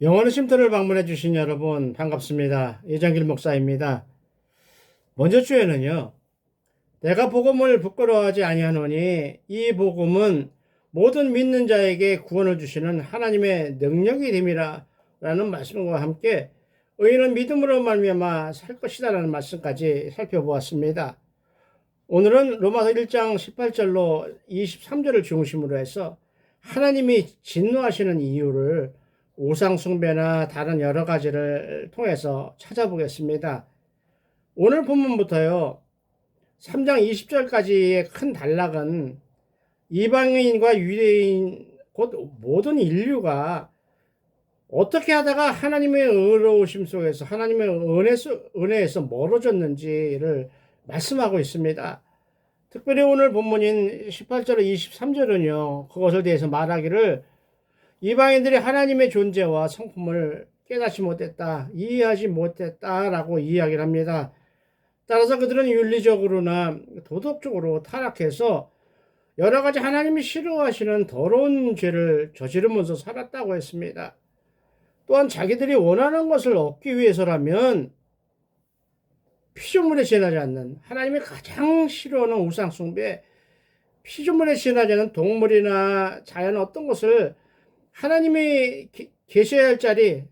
영어는 쉼터를 방문해 주신 여러분 반갑습니다. 이정길 목사입니다. 먼저 주에는요. 내가 복음을 부끄러워하지 아니하노니 이 복음은 모든 믿는 자에게 구원을 주시는 하나님의 능력이 됨이라 라는 말씀과 함께 의인은 믿음으로 말미암아 살 것이다라는 말씀까지 살펴보았습니다. 오늘은 로마서 1장 18절로 23절을 중심으로 해서 하나님이 진노하시는 이유를 우상 숭배나 다른 여러 가지를 통해서 찾아보겠습니다. 오늘 본문부터요. 3장 20절까지의 큰 단락은 이방인과 유대인 곧 모든 인류가 어떻게 하다가 하나님의 의로우심 속에서 하나님의 은혜에서 멀어졌는지를 말씀하고 있습니다. 특별히 오늘 본문인 18절로 23절은요. 그것에 대해서 말하기를 이방인들이 하나님의 존재와 성품을 깨닫지 못했다, 이해하지 못했다라고 이야기를 합니다. 따라서 그들은 윤리적으로나 도덕적으로 타락해서 여러 가지 하나님이 싫어하시는 더러운 죄를 저지르면서 살았다고 했습니다. 또한 자기들이 원하는 것을 얻기 위해서라면 피조물에 지나지 않는 하나님이 가장 싫어하는 우상숭배, 피조물에 지나지 않는 동물이나 자연 어떤 것을 하나님이 계셔야 할 자리에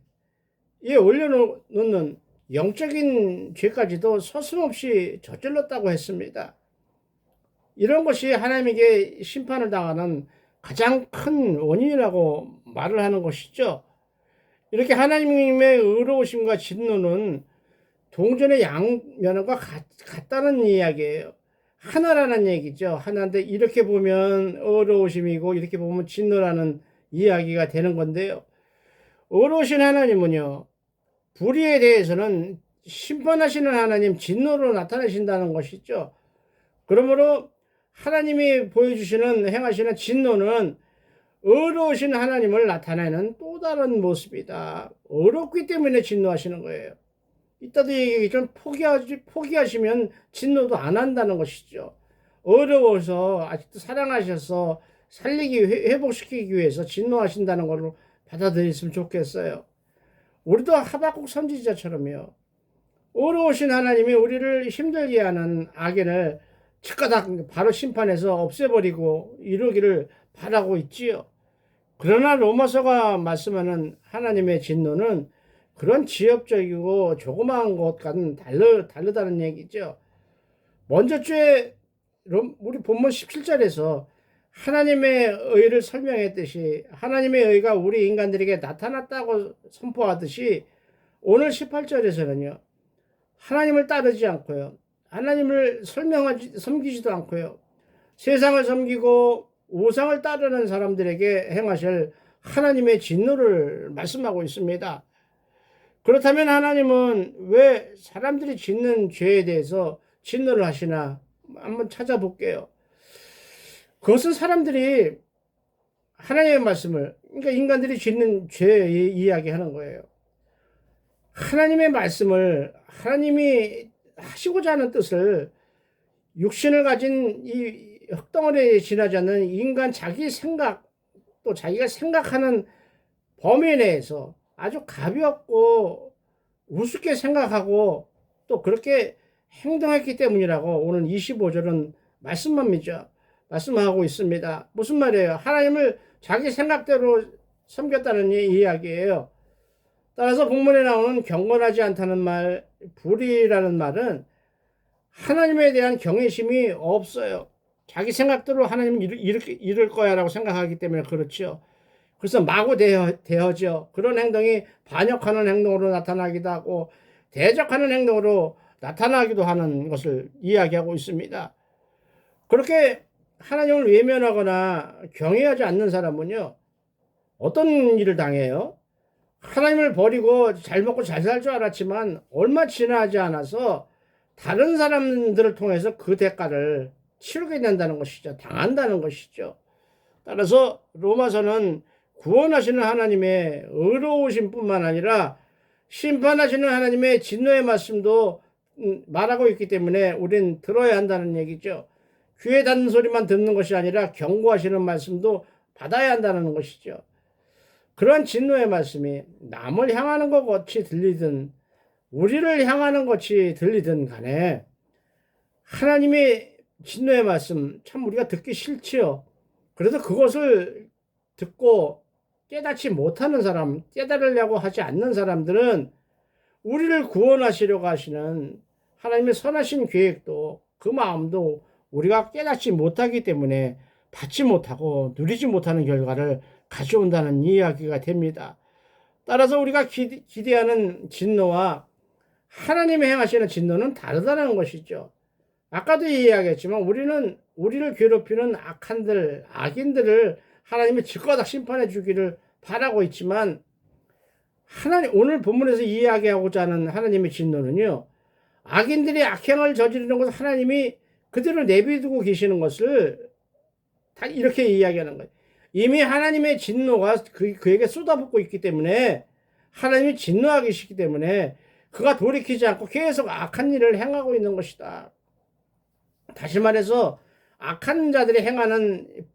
올려놓는 영적인 죄까지도 서슴없이 저질렀다고 했습니다. 이런 것이 하나님에게 심판을 당하는 가장 큰 원인이라고 말을 하는 것이죠. 이렇게 하나님의 의로우심과 진노는 동전의 양면과 같다는 이야기예요. 하나라는 얘기죠. 하나인데 이렇게 보면 의로우심이고 이렇게 보면 진노라는 이야기가 되는 건데요. 의로우신 하나님은요. 불의에 대해서는 심판하시는 하나님, 진노로 나타나신다는 것이죠. 그러므로 하나님이 보여주시는 행하시는 진노는 의로우신 하나님을 나타내는 또 다른 모습이다. 의롭기 때문에 진노하시는 거예요. 이따도 얘기했지만 포기하시면 진노도 안 한다는 것이죠. 어려워서 아직도 사랑하셔서 살리기 회복시키기 위해서 진노하신다는 걸로 받아들였으면 좋겠어요. 우리도 하박국 선지자처럼요. 어려우신 하나님이 우리를 힘들게 하는 악인을 즉가닥 바로 심판해서 없애버리고 이러기를 바라고 있지요. 그러나 로마서가 말씀하는 하나님의 진노는 그런 지엽적이고 조그마한 것과는 다르다는 얘기죠. 먼저 우리 본문 17절에서 하나님의 의를 설명했듯이 하나님의 의가 우리 인간들에게 나타났다고 선포하듯이 오늘 18절에서는요. 하나님을 따르지 않고요. 하나님을 섬기지도 않고요. 세상을 섬기고 우상을 따르는 사람들에게 행하실 하나님의 진노를 말씀하고 있습니다. 그렇다면 하나님은 왜 사람들이 짓는 죄에 대해서 진노를 하시나 한번 찾아볼게요. 그것은 사람들이 하나님의 말씀을, 그러니까 인간들이 짓는 죄 이야기하는 거예요. 하나님의 말씀을, 하나님이 하시고자 하는 뜻을 육신을 가진 이 흙덩어리에 지나지 않는 인간 자기 생각, 또 자기가 생각하는 범위 내에서 아주 가볍고 우습게 생각하고 또 그렇게 행동했기 때문이라고 오늘 25절은 말씀하고 있습니다. 무슨 말이에요? 하나님을 자기 생각대로 섬겼다는 이야기예요. 따라서 본문에 나오는 경건하지 않다는 말, 불의라는 말은 하나님에 대한 경외심이 없어요. 자기 생각대로 하나님은 이럴 거야라고 생각하기 때문에 그렇죠. 그래서 마구 대하죠. 그런 행동이 반역하는 행동으로 나타나기도 하고 대적하는 행동으로 나타나기도 하는 것을 이야기하고 있습니다. 그렇게 하나님을 외면하거나 경외하지 않는 사람은요. 어떤 일을 당해요? 하나님을 버리고 잘 먹고 잘 살 줄 알았지만 얼마 지나지 않아서 다른 사람들을 통해서 그 대가를 치르게 된다는 것이죠. 당한다는 것이죠. 따라서 로마서는 구원하시는 하나님의 의로우심 뿐만 아니라 심판하시는 하나님의 진노의 말씀도 말하고 있기 때문에 우린 들어야 한다는 얘기죠. 귀에 닿는 소리만 듣는 것이 아니라 경고하시는 말씀도 받아야 한다는 것이죠. 그런 진노의 말씀이 남을 향하는 것 같이 들리든 우리를 향하는 것이 들리든 간에 하나님의 진노의 말씀 참 우리가 듣기 싫지요. 그래서 그것을 듣고 깨닫지 못하는 사람, 깨달으려고 하지 않는 사람들은 우리를 구원하시려고 하시는 하나님의 선하신 계획도 그 마음도 우리가 깨닫지 못하기 때문에 받지 못하고 누리지 못하는 결과를 가져온다는 이야기가 됩니다. 따라서 우리가 기대하는 진노와 하나님이 행하시는 진노는 다르다는 것이죠. 아까도 이야기했지만 우리를 괴롭히는 악인들을 하나님이 즉거닥 심판해 주기를 바라고 있지만 오늘 본문에서 이야기하고자 하는 하나님의 진노는요, 악인들이 악행을 저지르는 것을 하나님이 그대로 내비두고 계시는 것을 다 이렇게 이야기하는 거예요. 이미 하나님의 진노가 그에게 쏟아붓고 있기 때문에 하나님이 진노하기 계시기 때문에 그가 돌이키지 않고 계속 악한 일을 행하고 있는 것이다. 다시 말해서 악한 자들이 행하는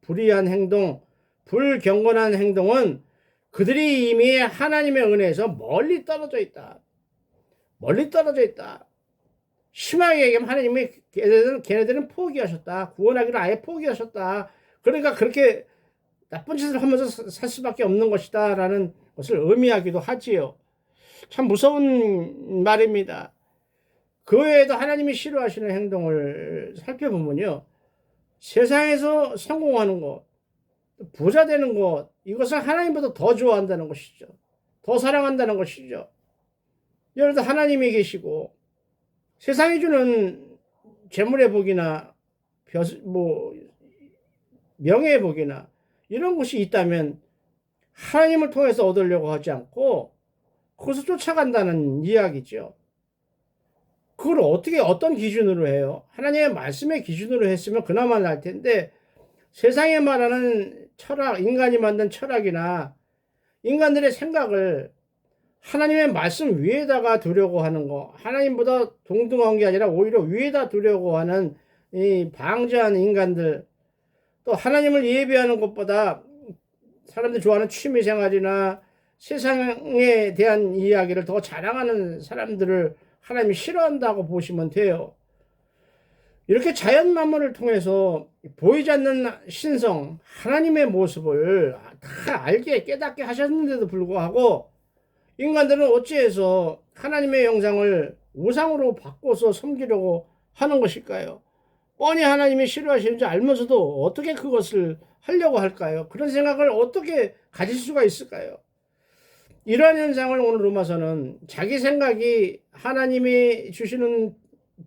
불의한 행동, 불경건한 행동은 그들이 이미 하나님의 은혜에서 멀리 떨어져 있다. 멀리 떨어져 있다. 심하게 얘기하면 하나님이 걔네들은 포기하셨다. 구원하기를 아예 포기하셨다. 그러니까 그렇게 나쁜 짓을 하면서 살 수밖에 없는 것이다 라는 것을 의미하기도 하지요. 참 무서운 말입니다. 그 외에도 하나님이 싫어하시는 행동을 살펴보면요, 세상에서 성공하는 것, 부자 되는 것, 이것을 하나님보다 더 좋아한다는 것이죠. 더 사랑한다는 것이죠. 예를 들어 하나님이 계시고 세상이 주는 재물의 복이나 명예의 복이나 이런 것이 있다면 하나님을 통해서 얻으려고 하지 않고 그것을 쫓아간다는 이야기죠. 그걸 어떤 기준으로 해요? 하나님의 말씀의 기준으로 했으면 그나마 날 텐데, 세상에 말하는 철학, 인간이 만든 철학이나 인간들의 생각을 하나님의 말씀 위에다가 두려고 하는 거, 하나님보다 동등한 게 아니라 오히려 위에다 두려고 하는 이 방자한 인간들, 또 하나님을 예배하는 것보다 사람들이 좋아하는 취미생활이나 세상에 대한 이야기를 더 자랑하는 사람들을 하나님이 싫어한다고 보시면 돼요. 이렇게 자연 만물을 통해서 보이지 않는 신성, 하나님의 모습을 다 알게 깨닫게 하셨는데도 불구하고 인간들은 어찌해서 하나님의 영상을 우상으로 바꿔서 섬기려고 하는 것일까요? 뻔히 하나님이 싫어하시는지 알면서도 어떻게 그것을 하려고 할까요? 그런 생각을 어떻게 가질 수가 있을까요? 이러한 현상을 오늘 로마서는 자기 생각이 하나님이 주시는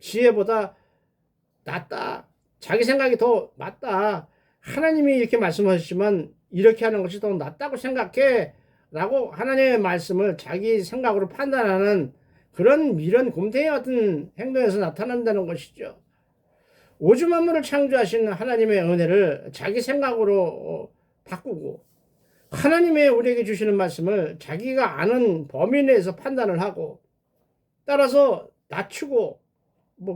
지혜보다 낫다. 자기 생각이 더 맞다. 하나님이 이렇게 말씀하셨지만 이렇게 하는 것이 더 낫다고 생각해. 라고 하나님의 말씀을 자기 생각으로 판단하는 그런 미련 곰탱이 같은 행동에서 나타난다는 것이죠. 우주 만물을 창조하신 하나님의 은혜를 자기 생각으로 바꾸고 하나님의 우리에게 주시는 말씀을 자기가 아는 범위 내에서 판단을 하고 따라서 낮추고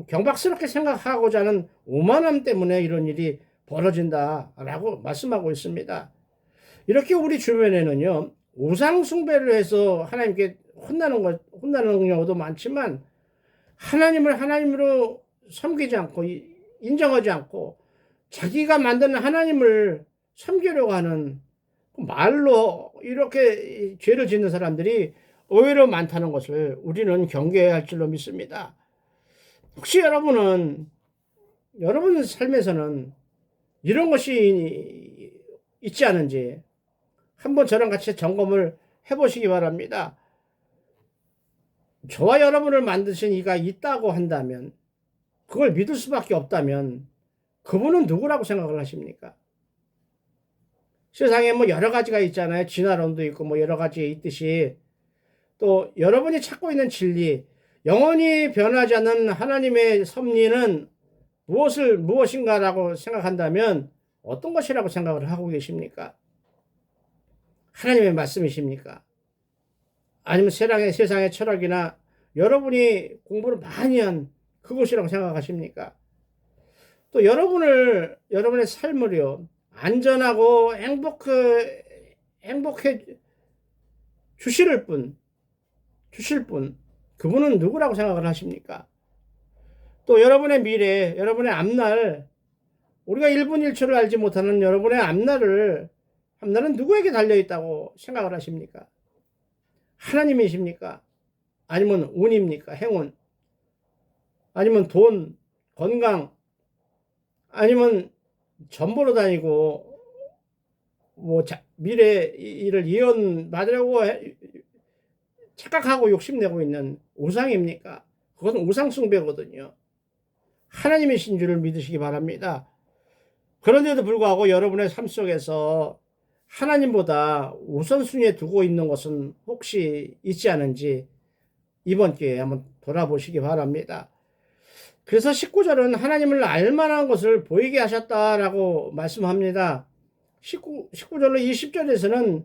경박스럽게 생각하고자 하는 오만함 때문에 이런 일이 벌어진다라고 말씀하고 있습니다. 이렇게 우리 주변에는요, 우상 숭배를 해서 하나님께 혼나는 경우도 많지만 하나님을 하나님으로 섬기지 않고 인정하지 않고 자기가 만드는 하나님을 섬기려고 하는 말로 이렇게 죄를 짓는 사람들이 의외로 많다는 것을 우리는 경계해야 할 줄로 믿습니다. 혹시 여러분 삶에서는 이런 것이 있지 않은지 한번 저랑 같이 점검을 해보시기 바랍니다. 저와 여러분을 만드신 이가 있다고 한다면, 그걸 믿을 수밖에 없다면 그분은 누구라고 생각을 하십니까? 세상에 여러 가지가 있잖아요. 진화론도 있고 여러 가지 있듯이 또 여러분이 찾고 있는 진리, 영원히 변하지 않는 하나님의 섭리는 무엇인가라고 생각한다면 어떤 것이라고 생각을 하고 계십니까? 하나님의 말씀이십니까? 아니면 세상의 철학이나 여러분이 공부를 많이 한 그것이라고 생각하십니까? 또 여러분의 삶을요, 안전하고 행복해 주실 분, 그분은 누구라고 생각을 하십니까? 또 여러분의 미래, 여러분의 앞날, 우리가 1분 1초를 알지 못하는 여러분의 앞날은 누구에게 달려있다고 생각을 하십니까? 하나님이십니까? 아니면 운입니까? 행운? 아니면 돈, 건강? 아니면 전보로 다니고 미래 일을 예언 받으려고 착각하고 욕심내고 있는 우상입니까? 그것은 우상 숭배거든요. 하나님이신 줄을 믿으시기 바랍니다. 그런데도 불구하고 여러분의 삶 속에서 하나님보다 우선순위에 두고 있는 것은 혹시 있지 않은지 이번 기회에 한번 돌아보시기 바랍니다. 그래서 19절은 하나님을 알만한 것을 보이게 하셨다라고 말씀합니다. 19절로 20절에서는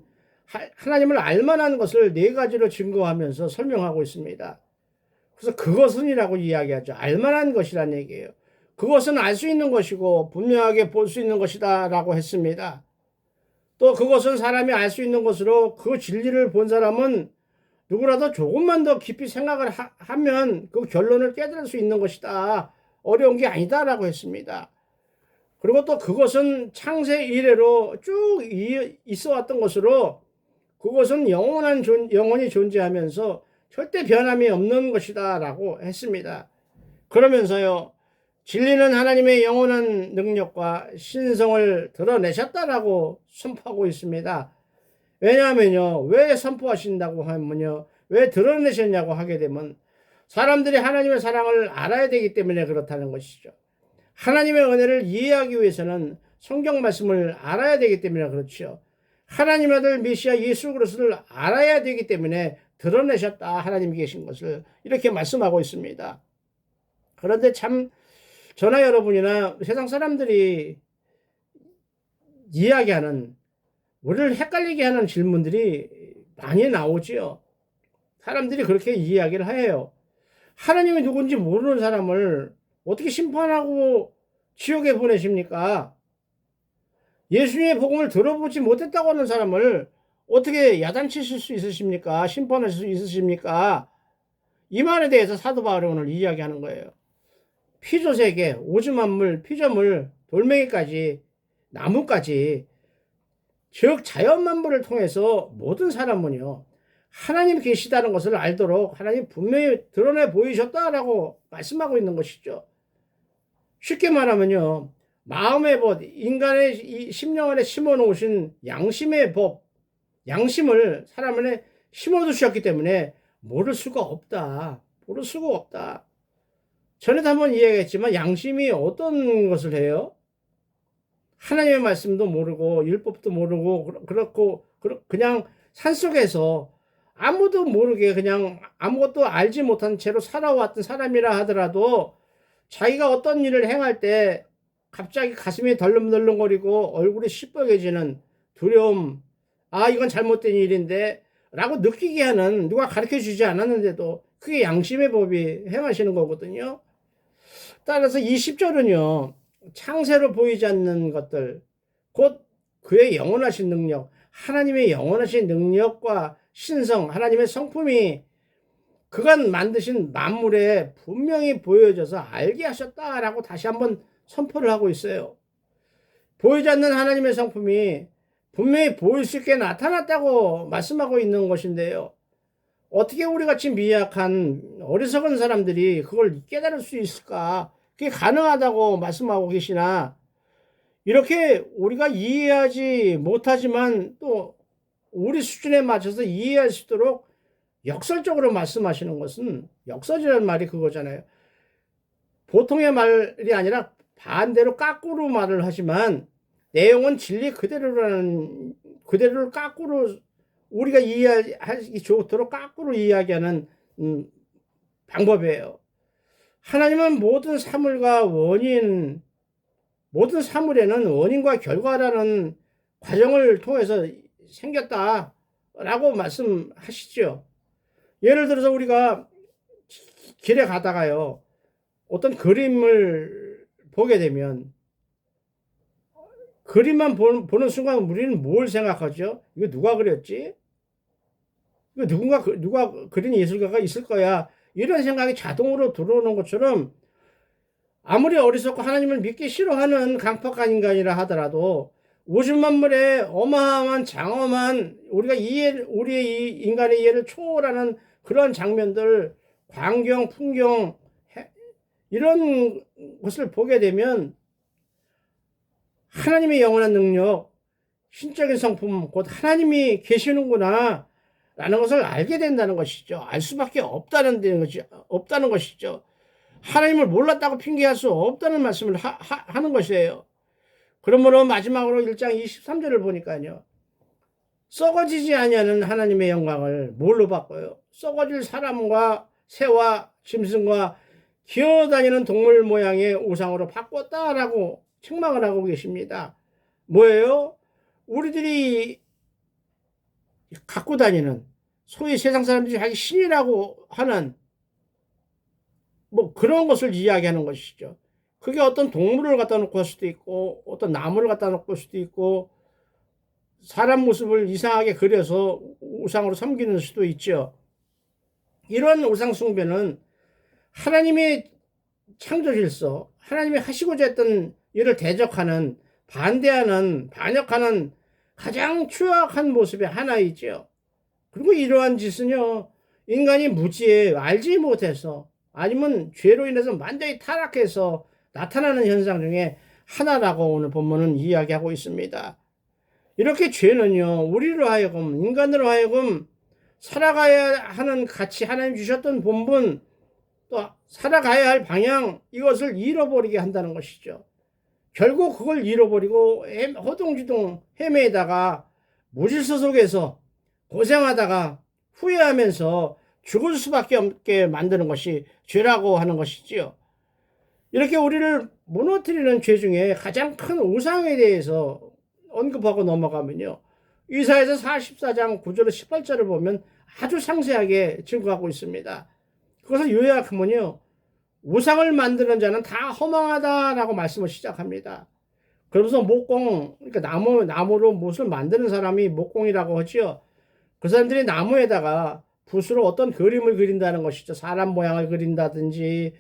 하나님을 알만한 것을 네 가지로 증거하면서 설명하고 있습니다. 그래서 그것은이라고 이야기하죠. 알만한 것이란 얘기예요. 그것은 알 수 있는 것이고 분명하게 볼 수 있는 것이다 라고 했습니다. 또 그것은 사람이 알 수 있는 것으로 그 진리를 본 사람은 누구라도 조금만 더 깊이 생각을 하면 그 결론을 깨달을 수 있는 것이다. 어려운 게 아니다 라고 했습니다. 그리고 또 그것은 창세 이래로 쭉 있어 왔던 것으로 그것은 영원히 존재하면서 절대 변함이 없는 것이다 라고 했습니다. 그러면서요, 진리는 하나님의 영원한 능력과 신성을 드러내셨다라고 선포하고 있습니다. 왜냐하면요, 왜 선포하신다고 하면요, 왜 드러내셨냐고 하게 되면 사람들이 하나님의 사랑을 알아야 되기 때문에 그렇다는 것이죠. 하나님의 은혜를 이해하기 위해서는 성경 말씀을 알아야 되기 때문에 그렇죠. 하나님의 아들 메시아 예수 그리스도를 알아야 되기 때문에 드러내셨다, 하나님이 계신 것을 이렇게 말씀하고 있습니다. 그런데 참 저나 여러분이나 세상 사람들이 이야기하는, 우리를 헷갈리게 하는 질문들이 많이 나오지요. 사람들이 그렇게 이야기를 해요. 하나님이 누군지 모르는 사람을 어떻게 심판하고 지옥에 보내십니까? 예수님의 복음을 들어보지 못했다고 하는 사람을 어떻게 야단치실 수 있으십니까? 심판하실 수 있으십니까? 이 말에 대해서 사도 바울이 오늘 이야기하는 거예요. 피조세계, 오즈만물, 피조물, 돌멩이까지, 나무까지, 즉 자연만물을 통해서 모든 사람은요, 하나님 계시다는 것을 알도록 하나님 분명히 드러내 보이셨다라고 말씀하고 있는 것이죠. 쉽게 말하면요, 마음의 법, 인간의 심령 안에 심어놓으신 양심의 법, 양심을 사람 안에 심어두셨기 때문에 모를 수가 없다. 모를 수가 없다. 전에도 한번 이야기했지만 양심이 어떤 것을 해요? 하나님의 말씀도 모르고 율법도 모르고 그렇고 그냥 산속에서 아무도 모르게 그냥 아무것도 알지 못한 채로 살아왔던 사람이라 하더라도 자기가 어떤 일을 행할 때 갑자기 가슴이 덜렁덜렁거리고 얼굴이 시뻘개지는 두려움, 아 이건 잘못된 일인데 라고 느끼게 하는, 누가 가르쳐 주지 않았는데도 그게 양심의 법이 행하시는 거거든요. 따라서 20절은요, 창세로 보이지 않는 것들, 곧 그의 영원하신 능력, 하나님의 영원하신 능력과 신성, 하나님의 성품이 그간 만드신 만물에 분명히 보여져서 알게 하셨다라고 다시 한번 선포를 하고 있어요. 보이지 않는 하나님의 성품이 분명히 보일 수 있게 나타났다고 말씀하고 있는 것인데요. 어떻게 우리같이 미약한 어리석은 사람들이 그걸 깨달을 수 있을까? 그게 가능하다고 말씀하고 계시나, 이렇게 우리가 이해하지 못하지만 또 우리 수준에 맞춰서 이해할 수 있도록 역설적으로 말씀하시는 것은, 역설이라는 말이 그거잖아요. 보통의 말이 아니라 반대로 까꾸로 말을 하지만 내용은 진리 그대로를 까꾸로 우리가 이해하기 좋도록 까꾸로 이야기하는 방법이에요. 하나님은 모든 사물에는 원인과 결과라는 과정을 통해서 생겼다라고 말씀하시죠. 예를 들어서 우리가 길에 가다가요, 어떤 그림을 보게 되면 그림만 보는 순간 우리는 뭘 생각하죠? 이거 누가 그렸지? 이거 누가 그린 예술가가 있을 거야. 이런 생각이 자동으로 들어오는 것처럼 아무리 어리석고 하나님을 믿기 싫어하는 강팍한 인간이라 하더라도 우주 만물의 어마어마한 장엄한 우리의 이 인간의 이해를 초월하는 그런 장면들, 광경, 풍경 이런 것을 보게 되면 하나님의 영원한 능력, 신적인 성품, 곧 하나님이 계시는구나 라는 것을 알게 된다는 것이죠. 알 수밖에 없다는 것이죠. 하나님을 몰랐다고 핑계할 수 없다는 말씀을 하는 것이에요. 그러므로 마지막으로 1장 23절을 보니까요. 썩어지지 아니하는 하나님의 영광을 뭘로 바꿔요? 썩어질 사람과 새와 짐승과 기어다니는 동물 모양의 우상으로 바꿨다라고 책망을 하고 계십니다. 뭐예요? 우리들이 갖고 다니는 소위 세상 사람들이 자기 신이라고 하는 뭐 그런 것을 이야기하는 것이죠. 그게 어떤 동물을 갖다 놓고 할 수도 있고 어떤 나무를 갖다 놓고 할 수도 있고 사람 모습을 이상하게 그려서 우상으로 섬기는 수도 있죠. 이런 우상 숭배는 하나님의 창조 질서, 하나님이 하시고자 했던 일을 대적하는, 반역하는 가장 추악한 모습의 하나이죠. 그리고 이러한 짓은요, 인간이 무지해 알지 못해서 아니면 죄로 인해서 완전히 타락해서 나타나는 현상 중에 하나라고 오늘 본문은 이야기하고 있습니다. 이렇게 죄는요, 우리로 하여금, 인간으로 하여금 살아가야 하는 가치, 하나님 주셨던 본분, 또 살아가야 할 방향, 이것을 잃어버리게 한다는 것이죠. 결국 그걸 잃어버리고 허둥지둥 헤매다가 무질서 속에서 고생하다가 후회하면서 죽을 수밖에 없게 만드는 것이 죄라고 하는 것이지요. 이렇게 우리를 무너뜨리는 죄 중에 가장 큰 우상에 대해서 언급하고 넘어가면요. 이사야서 44장 9절로 18절을 보면 아주 상세하게 증거하고 있습니다. 그것을 요약하면요. 우상을 만드는 자는 다 허망하다라고 말씀을 시작합니다. 그러면서 목공, 그러니까 나무로 무엇을 만드는 사람이 목공이라고 하죠. 그 사람들이 나무에다가 붓으로 어떤 그림을 그린다는 것이죠. 사람 모양을 그린다든지,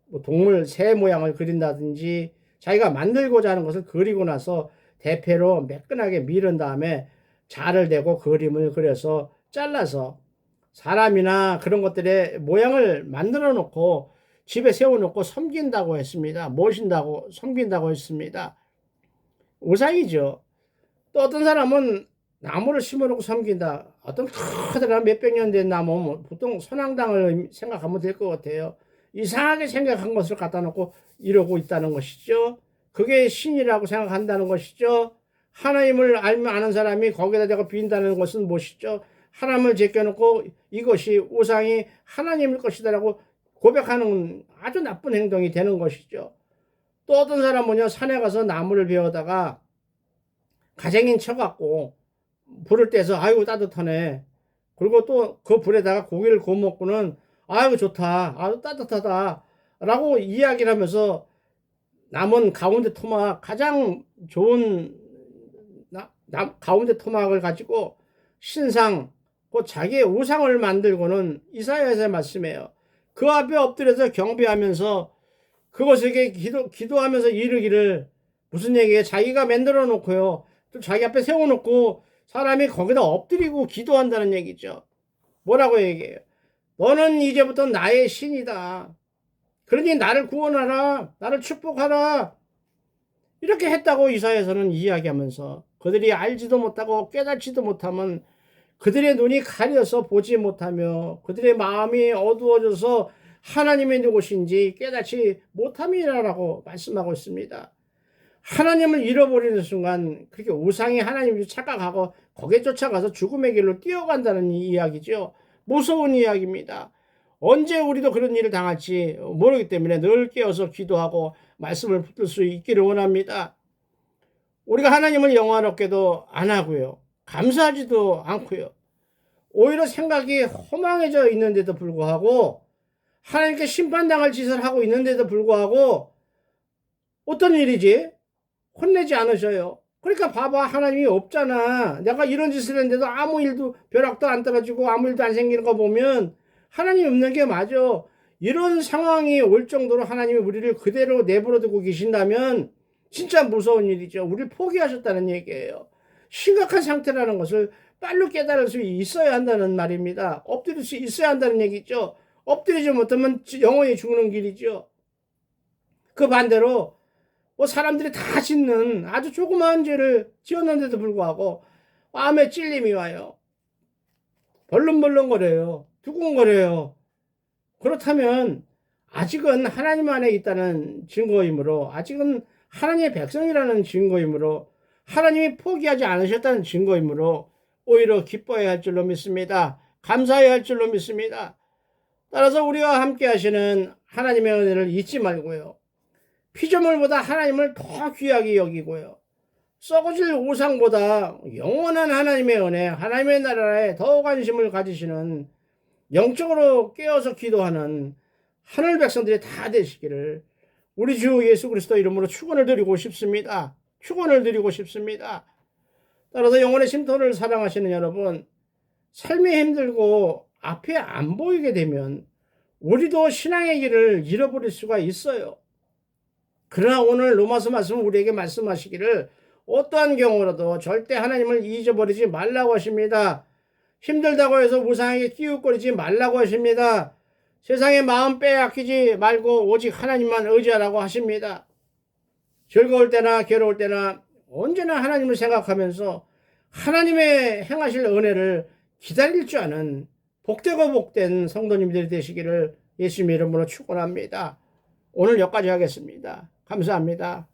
뭐 동물, 새 모양을 그린다든지, 자기가 만들고자 하는 것을 그리고 나서 대패로 매끈하게 밀은 다음에 자를 대고 그림을 그려서 잘라서 사람이나 그런 것들의 모양을 만들어 놓고 집에 세워놓고 섬긴다고 했습니다. 모신다고, 섬긴다고 했습니다. 우상이죠. 또 어떤 사람은 나무를 심어놓고 섬긴다. 어떤 커다란 몇백 년 된 나무, 보통 선앙당을 생각하면 될 것 같아요. 이상하게 생각한 것을 갖다 놓고 이러고 있다는 것이죠. 그게 신이라고 생각한다는 것이죠. 하나님을 아는 사람이 거기다 대고 빈다는 것은 무엇이죠? 하나님을 제껴놓고 이것이 우상이 하나님일 것이다라고 고백하는 아주 나쁜 행동이 되는 것이죠. 또 어떤 사람은요, 산에 가서 나무를 베어다가 가쟁인 쳐갖고 불을 떼서 아이고 따뜻하네. 그리고 또 그 불에다가 고기를 구워 먹고는 아이고 좋다. 아주 따뜻하다. 라고 이야기를 하면서 남은 가운데 토막, 가장 좋은 가운데 토막을 가지고 신상, 그 자기의 우상을 만들고는 이사야서의 말씀이에요. 그 앞에 엎드려서 경배하면서 그것에게 기도하면서 이르기를 무슨 얘기예요? 자기가 만들어 놓고요. 또 자기 앞에 세워놓고 사람이 거기다 엎드리고 기도한다는 얘기죠. 뭐라고 얘기해요? 너는 이제부터 나의 신이다. 그러니 나를 구원하라. 나를 축복하라. 이렇게 했다고 이사야서는 이야기하면서 그들이 알지도 못하고 깨닫지도 못하면 그들의 눈이 가려서 보지 못하며 그들의 마음이 어두워져서 하나님이 누구신지 깨닫지 못함이라고 말씀하고 있습니다. 하나님을 잃어버리는 순간 그렇게 우상이 하나님을 착각하고 거기에 쫓아가서 죽음의 길로 뛰어간다는 이야기죠. 무서운 이야기입니다. 언제 우리도 그런 일을 당할지 모르기 때문에 늘 깨어서 기도하고 말씀을 붙들 수 있기를 원합니다. 우리가 하나님을 영화롭게도 안 하고요. 감사하지도 않고요. 오히려 생각이 허망해져 있는데도 불구하고 하나님께 심판당할 짓을 하고 있는데도 불구하고 어떤 일이지? 혼내지 않으셔요. 그러니까 봐봐, 하나님이 없잖아. 내가 이런 짓을 했는데도 아무 일도, 벼락도 안 떨어지고 아무 일도 안 생기는 거 보면 하나님이 없는 게 맞아. 이런 상황이 올 정도로 하나님이 우리를 그대로 내버려 두고 계신다면 진짜 무서운 일이죠. 우리를 포기하셨다는 얘기예요. 심각한 상태라는 것을 빨리 깨달을 수 있어야 한다는 말입니다. 엎드릴 수 있어야 한다는 얘기죠. 엎드리지 못하면 영원히 죽는 길이죠. 그 반대로 뭐 사람들이 다 짓는 아주 조그마한 죄를 지었는데도 불구하고 마음에 찔림이 와요. 벌렁벌렁거려요. 두근거려요. 그렇다면 아직은 하나님 안에 있다는 증거이므로, 아직은 하나님의 백성이라는 증거이므로, 하나님이 포기하지 않으셨다는 증거이므로 오히려 기뻐해야 할 줄로 믿습니다. 감사해야 할 줄로 믿습니다. 따라서 우리와 함께 하시는 하나님의 은혜를 잊지 말고요. 피조물보다 하나님을 더 귀하게 여기고요. 썩어질 우상보다 영원한 하나님의 은혜, 하나님의 나라에 더 관심을 가지시는, 영적으로 깨어서 기도하는 하늘 백성들이 다 되시기를 우리 주 예수 그리스도 이름으로 축원을 드리고 싶습니다. 축원을 드리고 싶습니다. 따라서 영혼의 쉼터를 사랑하시는 여러분, 삶이 힘들고 앞에 안 보이게 되면 우리도 신앙의 길을 잃어버릴 수가 있어요. 그러나 오늘 로마서 말씀은 우리에게 말씀하시기를 어떠한 경우라도 절대 하나님을 잊어버리지 말라고 하십니다. 힘들다고 해서 우상에게 끼웃거리지 말라고 하십니다. 세상에 마음 빼앗기지 말고 오직 하나님만 의지하라고 하십니다. 즐거울 때나 괴로울 때나 언제나 하나님을 생각하면서 하나님의 행하실 은혜를 기다릴 줄 아는 복되고 복된 성도님들이 되시기를 예수님 이름으로 축원합니다. 오늘 여기까지 하겠습니다. 감사합니다.